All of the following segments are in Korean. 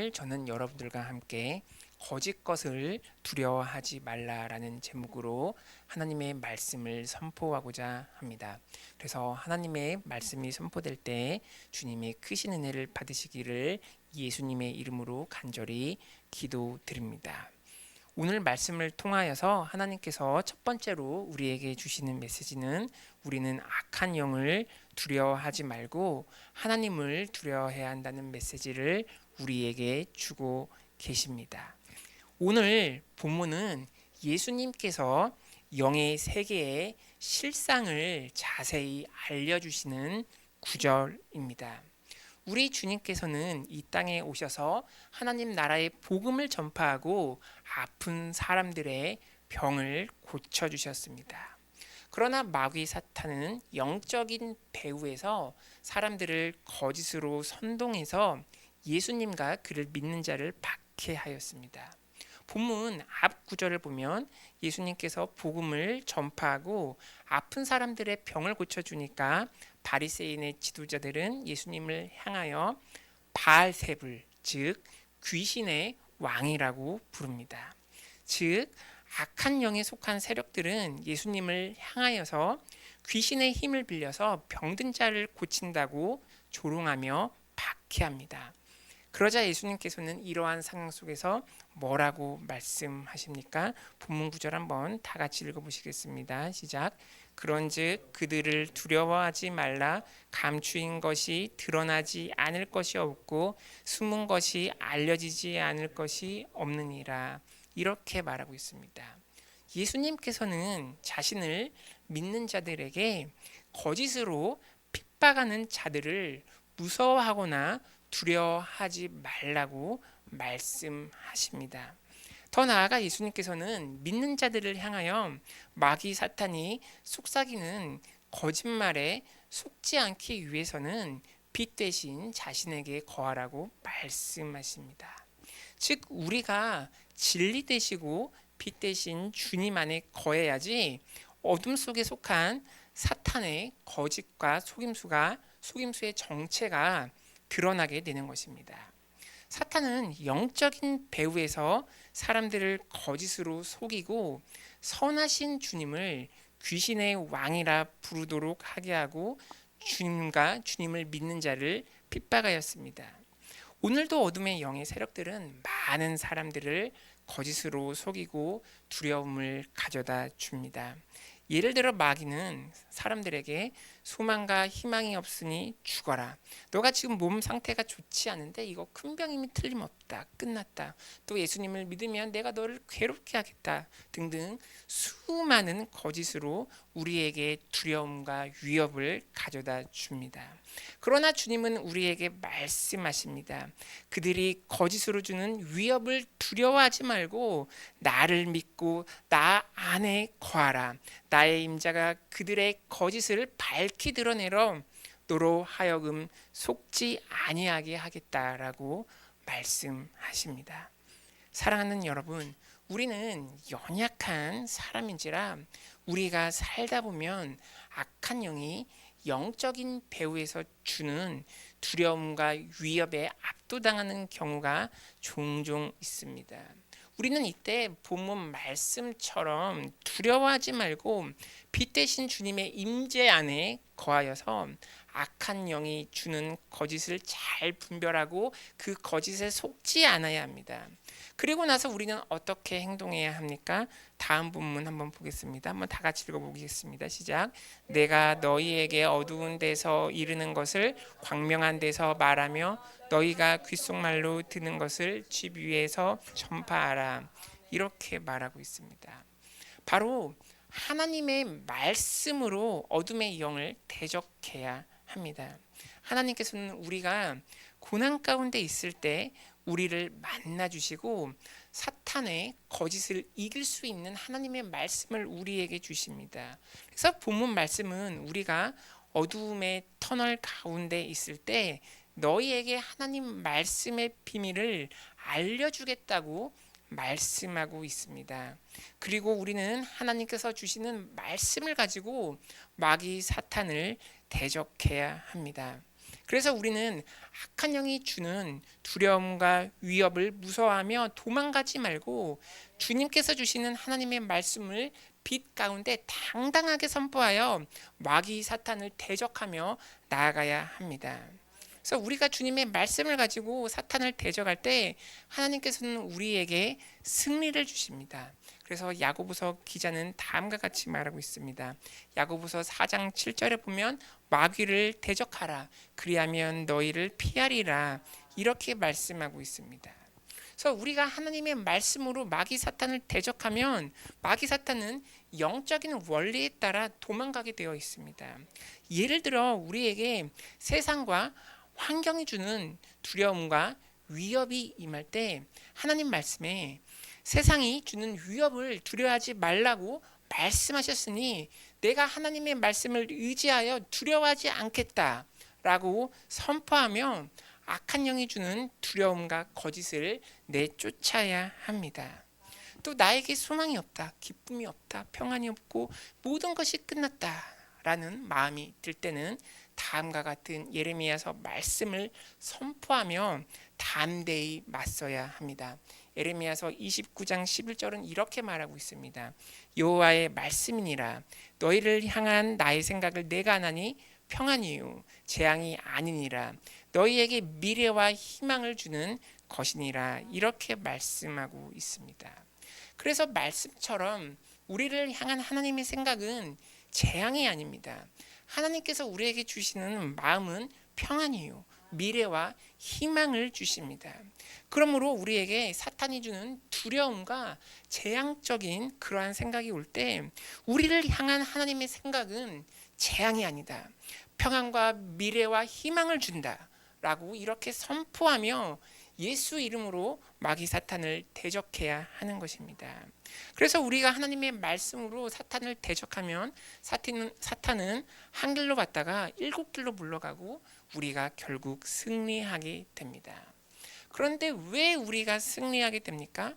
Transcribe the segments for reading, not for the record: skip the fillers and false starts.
오늘 저는 여러분들과 함께 거짓 것을 두려워하지 말라라는 제목으로 하나님의 말씀을 선포하고자 합니다. 그래서 하나님의 말씀이 선포될 때 주님의 크신 은혜를 받으시기를 예수님의 이름으로 간절히 기도드립니다. 오늘 말씀을 통하여서 하나님께서 첫 번째로 우리에게 주시는 메시지는 우리는 악한 영을 두려워하지 말고 하나님을 두려워해야 한다는 메시지를 우리에게 주고 계십니다. 오늘 본문은 예수님께서 영의 세계의 실상을 자세히 알려주시는 구절입니다. 우리 주님께서는 이 땅에 오셔서 하나님 나라의 복음을 전파하고 아픈 사람들의 병을 고쳐주셨습니다. 그러나 마귀 사탄은 영적인 배후에서 사람들을 거짓으로 선동해서 예수님과 그를 믿는 자를 박해하였습니다. 본문 앞 구절을 보면 예수님께서 복음을 전파하고 아픈 사람들의 병을 고쳐주니까 바리새인의 지도자들은 예수님을 향하여 바알세불, 즉 귀신의 왕이라고 부릅니다. 즉 악한 영에 속한 세력들은 예수님을 향하여서 귀신의 힘을 빌려서 병든 자를 고친다고 조롱하며 박해합니다. 그러자 예수님께서는 이러한 상황 속에서 뭐라고 말씀하십니까? 본문 구절 한번 다 같이 읽어보시겠습니다. 시작. 그런즉 그들을 두려워하지 말라. 감추인 것이 드러나지 않을 것이 없고 숨은 것이 알려지지 않을 것이 없느니라. 이렇게 말하고 있습니다. 예수님께서는 자신을 믿는 자들에게 거짓으로 핍박하는 자들을 무서워하거나 두려워하지 말라고 말씀하십니다. 더 나아가 예수님께서는 믿는 자들을 향하여 마귀 사탄이 속삭이는 거짓말에 속지 않기 위해서는 빛 대신 자신에게 거하라고 말씀하십니다. 즉 우리가 진리 되시고 빛 대신 주님 안에 거해야지 어둠 속에 속한 사탄의 거짓과 속임수의 정체가 드러나게 되는 것입니다. 사탄은 영적인 배후에서 사람들을 거짓으로 속이고 선하신 주님을 귀신의 왕이라 부르도록 하게 하고 주님과 주님을 믿는 자를 핍박하였습니다. 오늘도 어둠의 영의 세력들은 많은 사람들을 거짓으로 속이고 두려움을 가져다 줍니다. 예를 들어 마귀는 사람들에게 소망과 희망이 없으니 죽어라. 너가 지금 몸 상태가 좋지 않은데 이거 큰 병이면 틀림없다. 끝났다. 또 예수님을 믿으면 내가 너를 괴롭게 하겠다. 등등 수많은 거짓으로 우리에게 두려움과 위협을 가져다 줍니다. 그러나 주님은 우리에게 말씀하십니다. 그들이 거짓으로 주는 위협을 두려워하지 말고 나를 믿고 나 안에 거하라. 나의 임자가 그들의 거짓을 밝히 드러내러 너로 하여금 속지 아니하게 하겠다라고 말씀하십니다. 사랑하는 여러분, 우리는 연약한 사람인지라 우리가 살다 보면 악한 영이 영적인 배후에서 주는 두려움과 위협에 압도당하는 경우가 종종 있습니다. 우리는 이때 본문 말씀처럼 두려워하지 말고 빛 대신 주님의 임재 안에 거하여서 악한 영이 주는 거짓을 잘 분별하고 그 거짓에 속지 않아야 합니다. 그리고 나서 우리는 어떻게 행동해야 합니까? 다음 본문 한번 보겠습니다. 한번 다 같이 읽어보겠습니다. 시작. 내가 너희에게 어두운 데서 이르는 것을 광명한 데서 말하며 너희가 귓속말로 듣는 것을 집 위에서 전파하라. 이렇게 말하고 있습니다. 바로 하나님의 말씀으로 어둠의 영을 대적해야 합니다. 하나님께서는 우리가 고난 가운데 있을 때 우리를 만나 주시고 사탄의 거짓을 이길 수 있는 하나님의 말씀을 우리에게 주십니다. 그래서 본문 말씀은 우리가 어두움의 터널 가운데 있을 때 너희에게 하나님 말씀의 비밀을 알려주겠다고 말씀하고 있습니다. 그리고 우리는 하나님께서 주시는 말씀을 가지고 마귀 사탄을 대적해야 합니다. 그래서 우리는 악한 영이 주는 두려움과 위협을 무서워하며 도망가지 말고 주님께서 주시는 하나님의 말씀을 빛 가운데 당당하게 선포하여 마귀 사탄을 대적하며 나아가야 합니다. 그래서 우리가 주님의 말씀을 가지고 사탄을 대적할 때 하나님께서는 우리에게 승리를 주십니다. 그래서 야고보서 기자는 다음과 같이 말하고 있습니다. 야고보서 4장 7절에 보면 마귀를 대적하라 그리하면 너희를 피하리라 이렇게 말씀하고 있습니다. 그래서 우리가 하나님의 말씀으로 마귀 사탄을 대적하면 마귀 사탄은 영적인 원리에 따라 도망가게 되어 있습니다. 예를 들어 우리에게 세상과 환경이 주는 두려움과 위협이 임할 때 하나님 말씀에 세상이 주는 위협을 두려워하지 말라고 말씀하셨으니 내가 하나님의 말씀을 의지하여 두려워하지 않겠다라고 선포하며 악한 영이 주는 두려움과 거짓을 내쫓아야 합니다. 또 나에게 소망이 없다, 기쁨이 없다, 평안이 없고 모든 것이 끝났다라는 마음이 들 때는 다음과 같은 예레미야서 말씀을 선포하며 담대히 맞서야 합니다. 예레미야서 29장 11절은 이렇게 말하고 있습니다. 여호와의 말씀이니라 너희를 향한 나의 생각을 내가 아나니 평안이요 재앙이 아니니라 너희에게 미래와 희망을 주는 것이니라 이렇게 말씀하고 있습니다. 그래서 말씀처럼 우리를 향한 하나님의 생각은 재앙이 아닙니다. 하나님께서 우리에게 주시는 마음은 평안이요 미래와 희망을 주십니다. 그러므로 우리에게 사탄이 주는 두려움과 재앙적인 그러한 생각이 올 때 우리를 향한 하나님의 생각은 재앙이 아니다. 평안과 미래와 희망을 준다. 라고 이렇게 선포하며 예수 이름으로 마귀 사탄을 대적해야 하는 것입니다. 그래서 우리가 하나님의 말씀으로 사탄을 대적하면 사탄은 한 길로 갔다가 7길로 물러가고 우리가 결국 승리하게 됩니다. 그런데 왜 우리가 승리하게 됩니까?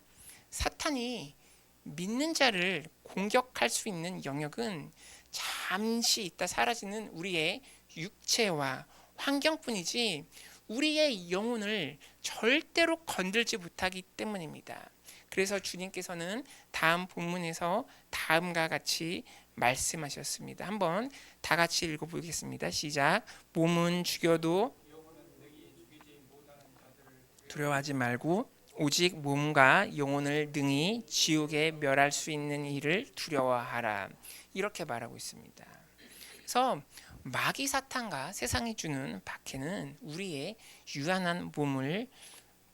사탄이 믿는 자를 공격할 수 있는 영역은 잠시 있다 사라지는 우리의 육체와 환경뿐이지 우리의 영혼을 절대로 건들지 못하기 때문입니다. 그래서 주님께서는 다음 본문에서 다음과 같이 말씀하셨습니다. 한번 다 같이 읽어보겠습니다. 시작. 몸은 죽여도 두려워하지 말고 오직 몸과 영혼을 능히 지옥에 멸할 수 있는 이를 두려워하라. 이렇게 말하고 있습니다. 그래서 마귀 사탄과 세상이 주는 박해는 우리의 유한한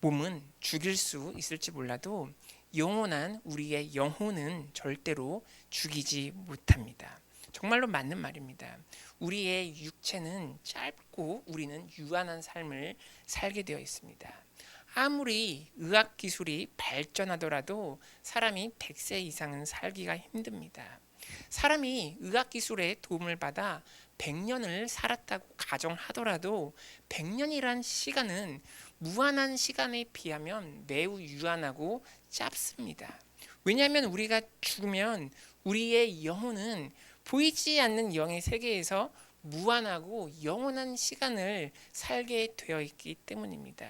몸은 죽일 수 있을지 몰라도 영원한 우리의 영혼은 절대로 죽이지 못합니다. 정말로 맞는 말입니다. 우리의 육체는 짧고 우리는 유한한 삶을 살게 되어 있습니다. 아무리 의학 기술이 발전하더라도 사람이 100세 이상은 살기가 힘듭니다. 사람이 의학 기술의 도움을 받아 100년을 살았다고 가정하더라도 100년이란 시간은 무한한 시간에 비하면 매우 유한하고 짧습니다. 왜냐하면 우리가 죽으면 우리의 영혼은 보이지 않는 영의 세계에서 무한하고 영원한 시간을 살게 되어 있기 때문입니다.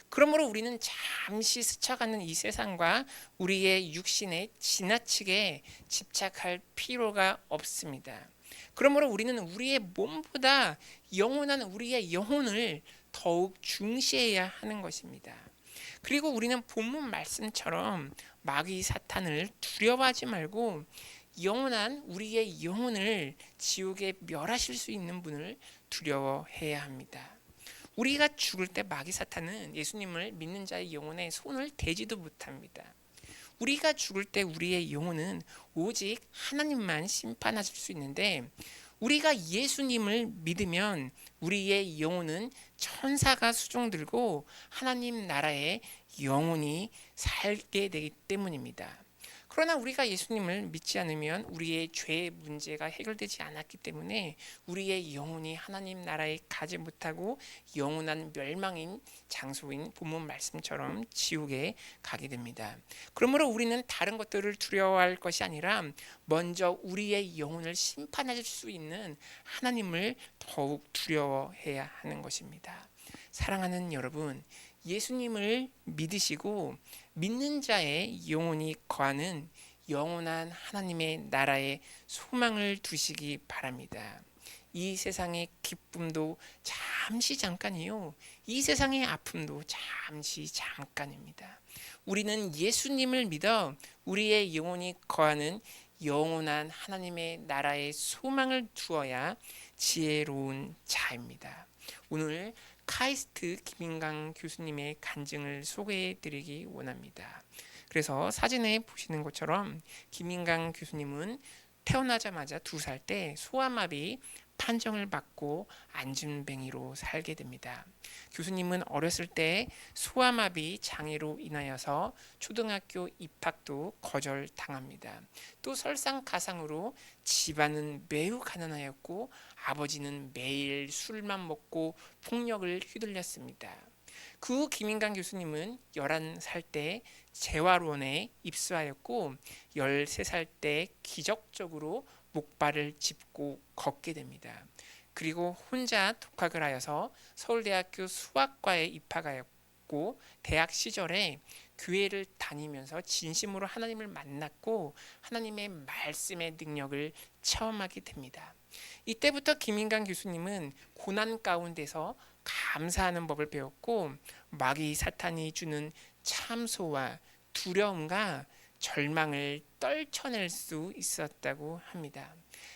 그러므로 우리는 잠시 스쳐가는 이 세상과 우리의 육신에 지나치게 집착할 필요가 없습니다. 그러므로 우리는 우리의 몸보다 영원한 우리의 영혼을 더욱 중시해야 하는 것입니다. 그리고 우리는 본문 말씀처럼 마귀 사탄을 두려워하지 말고 영원한 우리의 영혼을 지옥에 멸하실 수 있는 분을 두려워해야 합니다. 우리가 죽을 때 마귀 사탄은 예수님을 믿는 자의 영혼에 손을 대지도 못합니다. 우리가 죽을 때 우리의 영혼은 오직 하나님만 심판하실 수 있는데 우리가 예수님을 믿으면 우리의 영혼은 천사가 수종 들고 하나님 나라에 영원히 살게 되기 때문입니다. 그러나 우리가 예수님을 믿지 않으면 우리의 죄의 문제가 해결되지 않았기 때문에 우리의 영혼이 하나님 나라에 가지 못하고 영원한 멸망인 장소인 본문 말씀처럼 지옥에 가게 됩니다. 그러므로 우리는 다른 것들을 두려워할 것이 아니라 먼저 우리의 영혼을 심판하실 수 있는 하나님을 더욱 두려워해야 하는 것입니다. 사랑하는 여러분, 예수님을 믿으시고 믿는 자의 영혼이 거하는 영원한 하나님의 나라에 소망을 두시기 바랍니다. 이 세상의 기쁨도 잠시 잠깐이요, 이 세상의 아픔도 잠시 잠깐입니다. 우리는 예수님을 믿어 우리의 영혼이 거하는 영원한 하나님의 나라에 소망을 두어야 지혜로운 자입니다. 오늘 카이스트 김인강 교수님의 간증을 소개해 드리기 원합니다. 그래서 사진에 보시는 것처럼 김인강 교수님은 태어나자마자 2살 때 소아마비 판정을 받고 안진뱅이로 살게 됩니다. 교수님은 어렸을 때 소아마비 장애로 인하여서 초등학교 입학도 거절당합니다. 또 설상가상으로 집안은 매우 가난하였고 아버지는 매일 술만 먹고 폭력을 휘둘렸습니다. 그 후 김인강 교수님은 11살 때 재활원에 입소하였고 13살 때 기적적으로 목발을 짚고 걷게 됩니다. 그리고 혼자 독학을 하여서 서울대학교 수학과에 입학하였고 대학 시절에 교회를 다니면서 진심으로 하나님을 만났고 하나님의 말씀의 능력을 체험하게 됩니다. 이때부터 김인강 교수님은 고난 가운데서 감사하는 법을 배웠고 마귀 사탄이 주는 참소와 두려움과 절망을 떨쳐낼 수 있었다고 합니다.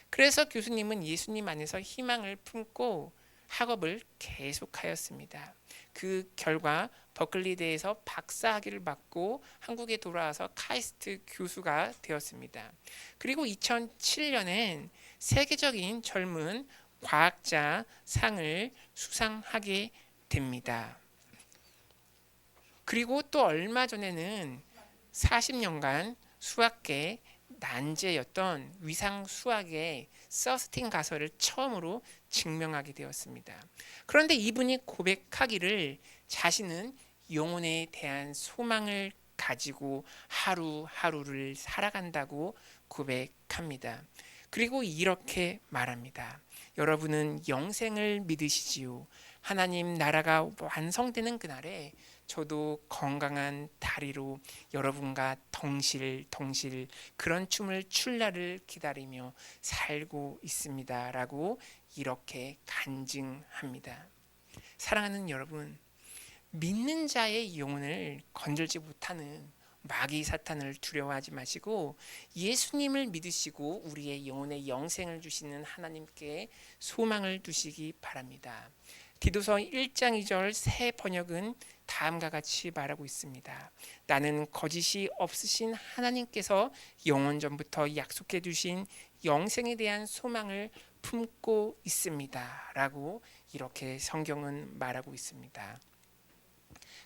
그래서 교수님은 예수님 안에서 희망을 품고 학업을 계속하였습니다. 그 결과 버클리대에서 박사학위를 받고 한국에 돌아와서 카이스트 교수가 되었습니다. 그리고 2007년엔 세계적인 젊은 과학자 상을 수상하게 됩니다. 그리고 또 얼마 전에는 40년간 수학계 난제였던 위상 수학의 서스틴 가설을 처음으로 증명하게 되었습니다. 그런데 이분이 고백하기를 자신은 영혼에 대한 소망을 가지고 하루하루를 살아간다고 고백합니다. 그리고 이렇게 말합니다. 여러분은 영생을 믿으시지요. 하나님 나라가 완성되는 그날에 저도 건강한 다리로 여러분과 덩실덩실 그런 춤을 출 날을 기다리며 살고 있습니다. 라고 이렇게 간증합니다. 사랑하는 여러분, 믿는 자의 영혼을 건들지 못하는 마귀 사탄을 두려워하지 마시고 예수님을 믿으시고 우리의 영혼의 영생을 주시는 하나님께 소망을 두시기 바랍니다. 디도서 1장 2절 새 번역은 다음과 같이 말하고 있습니다. 나는 거짓이 없으신 하나님께서 영원 전부터 약속해 주신 영생에 대한 소망을 품고 있습니다. 라고 이렇게 성경은 말하고 있습니다.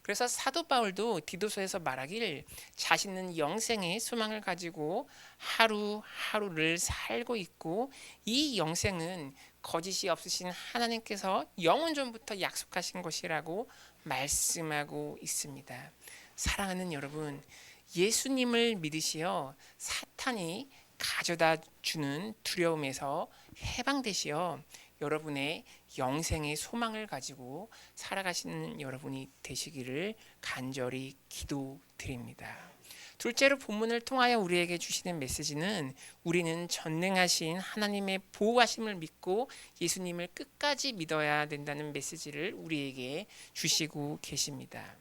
그래서 사도 바울도 디도서에서 말하길 자신은 영생의 소망을 가지고 하루하루를 살고 있고 이 영생은 거짓이 없으신 하나님께서 영원 전부터 약속하신 것이라고 말씀하고 있습니다. 사랑하는 여러분, 예수님을 믿으시어 사탄이 가져다 주는 두려움에서 해방되시어 여러분의 영생의 소망을 가지고 살아가시는 여러분이 되시기를 간절히 기도드립니다. 둘째로 본문을 통하여 우리에게 주시는 메시지는 우리는 전능하신 하나님의 보호하심을 믿고 예수님을 끝까지 믿어야 된다는 메시지를 우리에게 주시고 계십니다.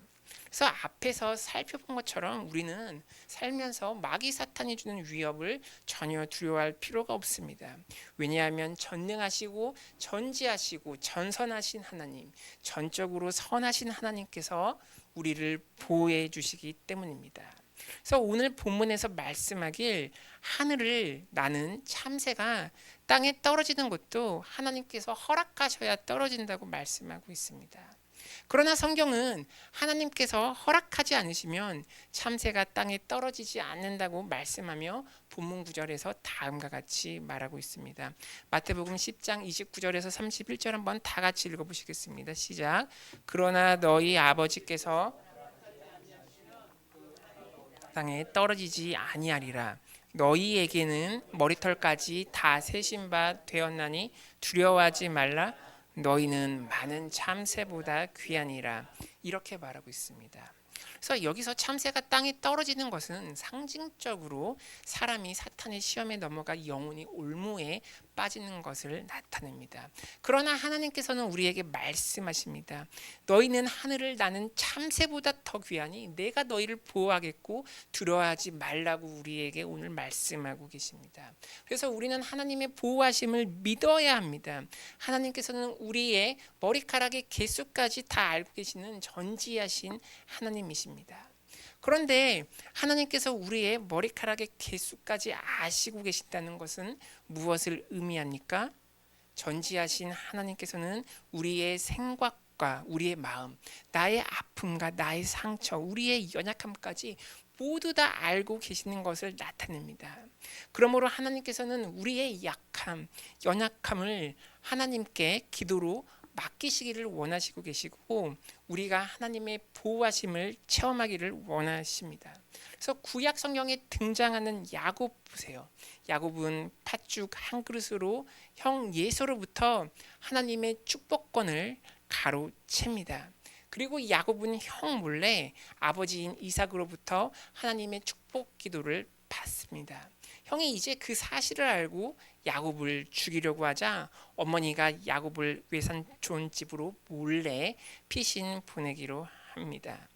그래서 앞에서 살펴본 것처럼 우리는 살면서 마귀 사탄이 주는 위협을 전혀 두려워할 필요가 없습니다. 왜냐하면 전능하시고 전지하시고 전선하신 하나님, 전적으로 선하신 하나님께서 우리를 보호해 주시기 때문입니다. 그래서 오늘 본문에서 말씀하길 하늘을 나는 참새가 땅에 떨어지는 것도 하나님께서 허락하셔야 떨어진다고 말씀하고 있습니다. 그러나 성경은 하나님께서 허락하지 않으시면 참새가 땅에 떨어지지 않는다고 말씀하며 본문 구절에서 다음과 같이 말하고 있습니다. 마태복음 10장 29절에서 31절 한번 다 같이 읽어보시겠습니다. 시작. 그러나 너희 아버지께서 땅에 떨어지지 아니하리라. 너희에게는 머리털까지 다 세신 바 되었나니 두려워하지 말라. 너희는 많은 참새보다 귀하니라. 이렇게 말하고 있습니다. 그래서 여기서 참새가 땅에 떨어지는 것은 상징적으로 사람이 사탄의 시험에 넘어가 영혼이 올무에 빠지는 것을 나타냅니다. 그러나 하나님께서는 우리에게 말씀하십니다. 너희는 하늘을 나는 참새보다 더 귀하니 내가 너희를 보호하겠고 두려워하지 말라고 우리에게 오늘 말씀하고 계십니다. 그래서 우리는 하나님의 보호하심을 믿어야 합니다. 하나님께서는 우리의 머리카락의 개수까지 다 알고 계시는 전지하신 하나님이십니다. 그런데 하나님께서 우리의 머리카락의 개수까지 아시고 계신다는 것은 무엇을 의미합니까? 전지하신 하나님께서는 우리의 생각과 우리의 마음, 나의 아픔과 나의 상처, 우리의 연약함까지 모두 다 알고 계시는 것을 나타냅니다. 그러므로 하나님께서는 우리의 약함, 연약함을 하나님께 기도로 맡기시기를 원하시고 계시고 우리가 하나님의 보호하심을 체험하기를 원하십니다. 그래서 구약 성경에 등장하는 야곱 보세요. 야곱은 팥죽 한 그릇으로 형 예서로부터 하나님의 축복권을 가로챕니다. 그리고 야곱은 형 몰래 아버지인 이삭으로부터 하나님의 축복 기도를 받습니다. 형이 이제 그 사실을 알고 야곱을 죽이려고 하자 어머니가 야곱을 외삼촌 집으로 몰래 피신 보내기로 합니다.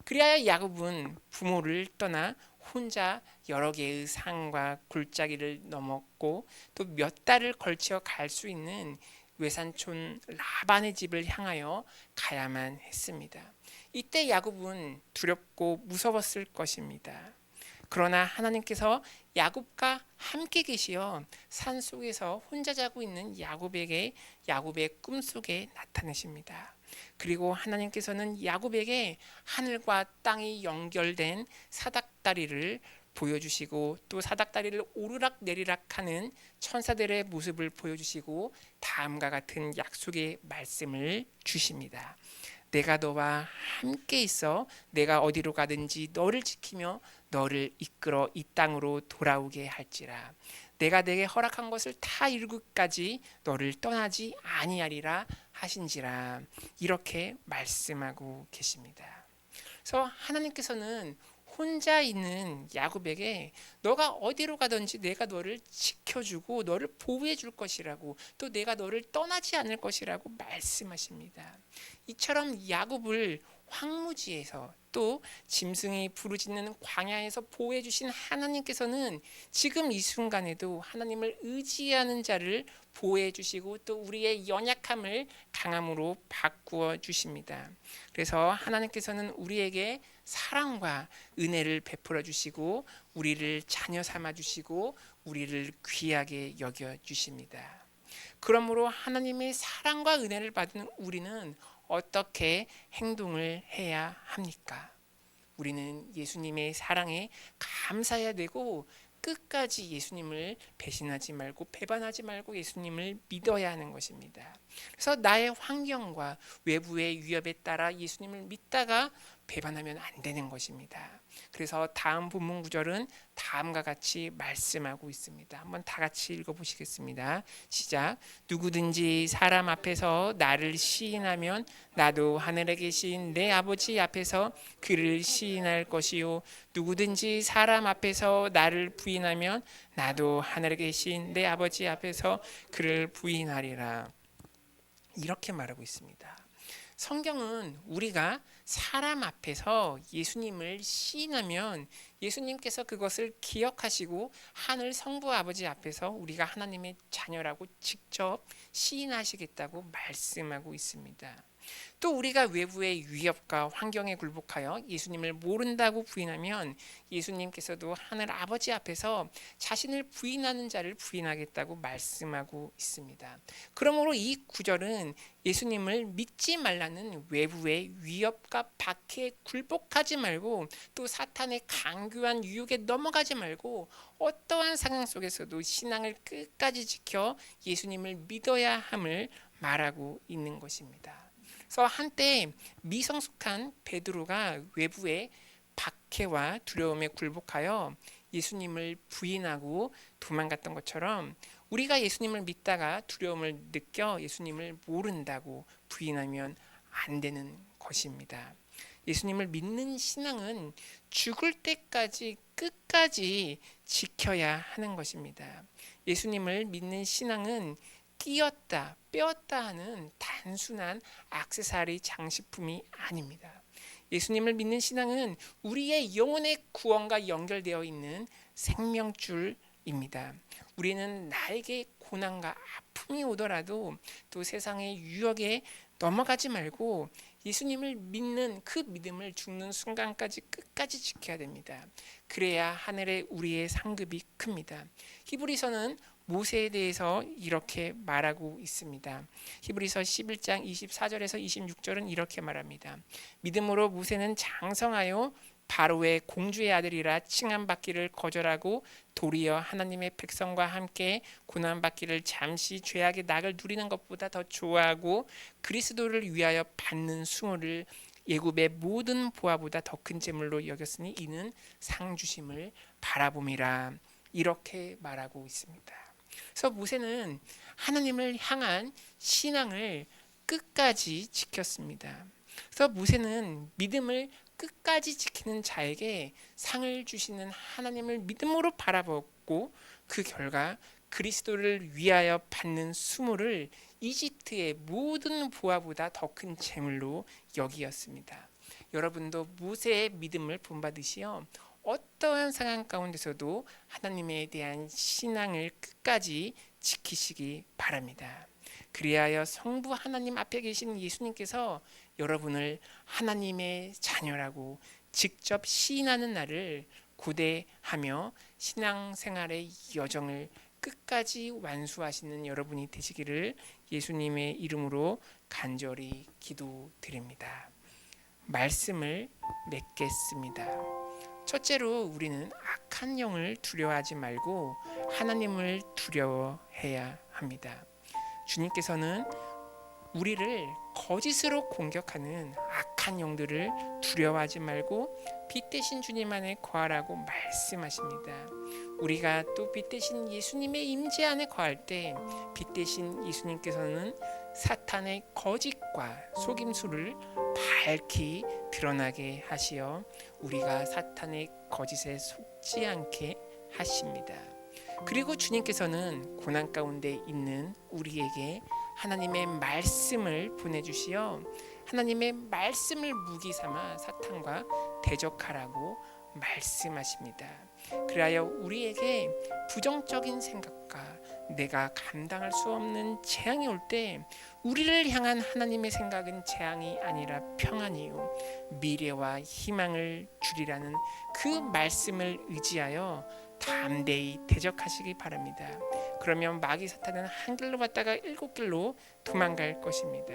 그리하여 야곱은 부모를 떠나 혼자 여러 개의 산과 골짜기를 넘었고 또 몇 달을 걸쳐 갈 수 있는 외삼촌 라반의 집을 향하여 가야만 했습니다. 이때 야곱은 두렵고 무서웠을 것입니다. 그러나 하나님께서 야곱과 함께 계시어 산 속에서 혼자 자고 있는 야곱에게 야곱의 꿈속에 나타내십니다. 그리고 하나님께서는 야곱에게 하늘과 땅이 연결된 사닥다리를 보여주시고 또 사닥다리를 오르락 내리락 하는 천사들의 모습을 보여주시고 다음과 같은 약속의 말씀을 주십니다. 내가 너와 함께 있어 내가 어디로 가든지 너를 지키며 너를 이끌어 이 땅으로 돌아오게 할지라. 내가 내게 허락한 것을 다 이루기까지 너를 떠나지 아니하리라 하신지라. 이렇게 말씀하고 계십니다. 그래서 하나님께서는 혼자 있는 야곱에게 너가 어디로 가든지 내가 너를 지켜주고 너를 보호해 줄 것이라고 또 내가 너를 떠나지 않을 것이라고 말씀하십니다. 이처럼 야곱을 황무지에서 또 짐승이 부르짖는 광야에서 보호해 주신 하나님께서는 지금 이 순간에도 하나님을 의지하는 자를 보호해 주시고 또 우리의 연약함을 강함으로 바꾸어 주십니다. 그래서 하나님께서는 우리에게 사랑과 은혜를 베풀어 주시고 우리를 자녀 삼아 주시고 우리를 귀하게 여겨 주십니다. 그러므로 하나님의 사랑과 은혜를 받은 우리는 어떻게 행동을 해야 합니까? 우리는 예수님의 사랑에 감사해야 되고 끝까지 예수님을 배신하지 말고 배반하지 말고 예수님을 믿어야 하는 것입니다. 그래서 나의 환경과 외부의 위협에 따라 예수님을 믿다가 배반하면 안 되는 것입니다. 그래서 다음 본문 구절은 다음과 같이 말씀하고 있습니다. 한번 다 같이 읽어보시겠습니다. 시작. 누구든지 사람 앞에서 나를 시인하면 나도 하늘에 계신 내 아버지 앞에서 그를 시인할 것이요 누구든지 사람 앞에서 나를 부인하면 나도 하늘에 계신 내 아버지 앞에서 그를 부인하리라. 이렇게 말하고 있습니다. 성경은 우리가 사람 앞에서 예수님을 시인하면 예수님께서 그것을 기억하시고 하늘 성부 아버지 앞에서 우리가 하나님의 자녀라고 직접 시인하시겠다고 말씀하고 있습니다. 또 우리가 외부의 위협과 환경에 굴복하여 예수님을 모른다고 부인하면 예수님께서도 하늘 아버지 앞에서 자신을 부인하는 자를 부인하겠다고 말씀하고 있습니다. 그러므로 이 구절은 예수님을 믿지 말라는 외부의 위협과 박해에 굴복하지 말고 또 사탄의 강교한 유혹에 넘어가지 말고 어떠한 상황 속에서도 신앙을 끝까지 지켜 예수님을 믿어야 함을 말하고 있는 것입니다. 그래서 한때 미성숙한 베드로가 외부의 박해와 두려움에 굴복하여 예수님을 부인하고 도망갔던 것처럼 우리가 예수님을 믿다가 두려움을 느껴 예수님을 모른다고 부인하면 안 되는 것입니다. 예수님을 믿는 신앙은 죽을 때까지 끝까지 지켜야 하는 것입니다. 예수님을 믿는 신앙은 끼었다 빼었다 하는 단순한 액세서리 장식품이 아닙니다. 예수님을 믿는 신앙은 우리의 영혼의 구원과 연결되어 있는 생명줄입니다. 우리는 나에게 고난과 아픔이 오더라도 또 세상의 유혹에 넘어가지 말고 예수님을 믿는 그 믿음을 죽는 순간까지 끝까지 지켜야 됩니다. 그래야 하늘에 우리의 상급이 큽니다. 히브리서는 모세에 대해서 이렇게 말하고 있습니다. 히브리서 11장 24절에서 26절은 이렇게 말합니다. 믿음으로 모세는 장성하여 바로의 공주의 아들이라 칭함받기를 거절하고 도리어 하나님의 백성과 함께 고난받기를 잠시 죄악의 낙을 누리는 것보다 더 좋아하고 그리스도를 위하여 받는 수모를 애굽의 모든 보화보다 더 큰 재물로 여겼으니 이는 상 주심을 바라봄이라 이렇게 말하고 있습니다. 그래서 모세는 하나님을 향한 신앙을 끝까지 지켰습니다. 그래서 모세는 믿음을 끝까지 지키는 자에게 상을 주시는 하나님을 믿음으로 바라보고 그 결과 그리스도를 위하여 받는 수모를 이집트의 모든 보화보다 더 큰 재물로 여기었습니다. 여러분도 모세의 믿음을 본받으시어 어떠한 상황 가운데서도 하나님에 대한 신앙을 끝까지 지키시기 바랍니다. 그리하여 성부 하나님 앞에 계신 예수님께서 여러분을 하나님의 자녀라고 직접 시인하는 날을 고대하며 신앙생활의 여정을 끝까지 완수하시는 여러분이 되시기를 예수님의 이름으로 간절히 기도드립니다. 말씀을 맺겠습니다. 첫째로 우리는 악한 영을 두려워하지 말고 하나님을 두려워해야 합니다. 주님께서는 우리를 거짓으로 공격하는 악한 영들을 두려워하지 말고 빛 대신 주님 안에 거하라고 말씀하십니다. 우리가 또 빛 대신 예수님의 임재 안에 거할 때 빛 대신 예수님께서는 사탄의 거짓과 속임수를 밝히 드러나게 하시어 우리가 사탄의 거짓에 속지 않게 하십니다. 그리고 주님께서는 고난 가운데 있는 우리에게 하나님의 말씀을 보내주시어 하나님의 말씀을 무기 삼아 사탄과 대적하라고 말씀하십니다. 그리하여 우리에게 부정적인 생각과 내가 감당할 수 없는 재앙이 올 때 우리를 향한 하나님의 생각은 재앙이 아니라 평안이요 미래와 희망을 주리라는 그 말씀을 의지하여 담대히 대적하시기 바랍니다. 그러면 마귀 사탄은 한 길로 갔다가 7길로 도망갈 것입니다.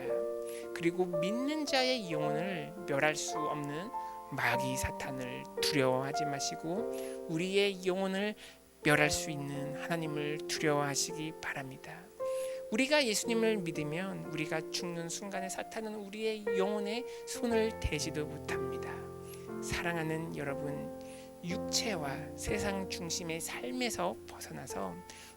그리고 믿는 자의 영혼을 멸할 수 없는 마귀 사탄을 두려워하지 마시고 우리의 영혼을 멸할 수 있는 하나님을 두려워하시기 바랍니다. 우리가 예수님을 믿으면 우리가 죽는 순간에 사탄은 우리의 영혼에 손을 대지도 못합니다. 사랑하는 여러분, 육체와 세상 중심의 삶에서 벗어나서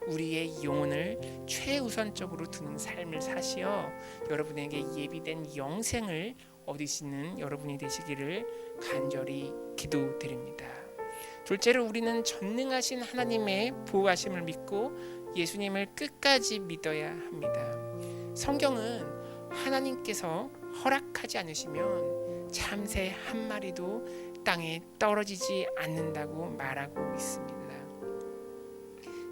우리의 영혼을 최우선적으로 두는 삶을 사시어 여러분에게 예비된 영생을 얻으시는 여러분이 되시기를 간절히 기도드립니다. 둘째로 우리는 전능하신 하나님의 보호하심을 믿고 예수님을 끝까지 믿어야 합니다. 성경은 하나님께서 허락하지 않으시면 참새 한 마리도 땅에 떨어지지 않는다고 말하고 있습니다.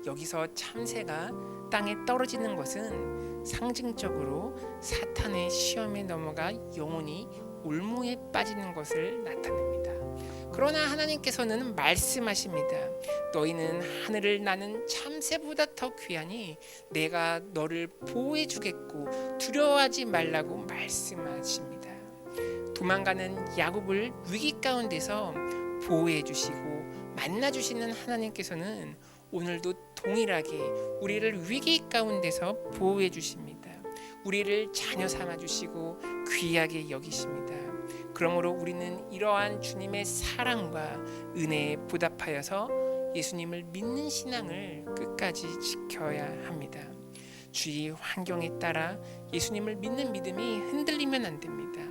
여기서 참새가 땅에 떨어지는 것은 상징적으로 사탄의 시험에 넘어가 영혼이 올무에 빠지는 것을 나타냅니다. 그러나 하나님께서는 말씀하십니다. 너희는 하늘을 나는 참새보다 더 귀하니 내가 너를 보호해 주겠고 두려워하지 말라고 말씀하십니다. 도망가는 야곱을 위기 가운데서 보호해 주시고 만나 주시는 하나님께서는 오늘도 동일하게 우리를 위기 가운데서 보호해 주십니다. 우리를 자녀 삼아 주시고 귀하게 여기십니다. 그러므로 우리는 이러한 주님의 사랑과 은혜에 보답하여서 예수님을 믿는 신앙을 끝까지 지켜야 합니다. 주위 환경에 따라 예수님을 믿는 믿음이 흔들리면 안 됩니다.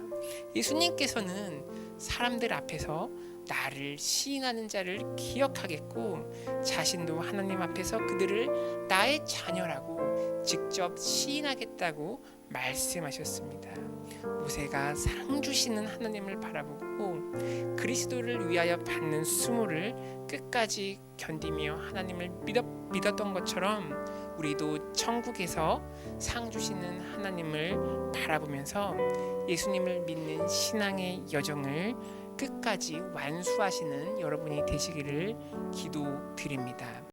예수님께서는 사람들 앞에서 나를 시인하는 자를 기억하겠고 자신도 하나님 앞에서 그들을 나의 자녀라고 직접 시인하겠다고 말씀하셨습니다. 모세가 상 주시는 하나님을 바라보고 그리스도를 위하여 받는 수모를 끝까지 견디며 하나님을 믿었던 것처럼 우리도 천국에서 상 주시는 하나님을 바라보면서 예수님을 믿는 신앙의 여정을 끝까지 완수하시는 여러분이 되시기를 기도드립니다.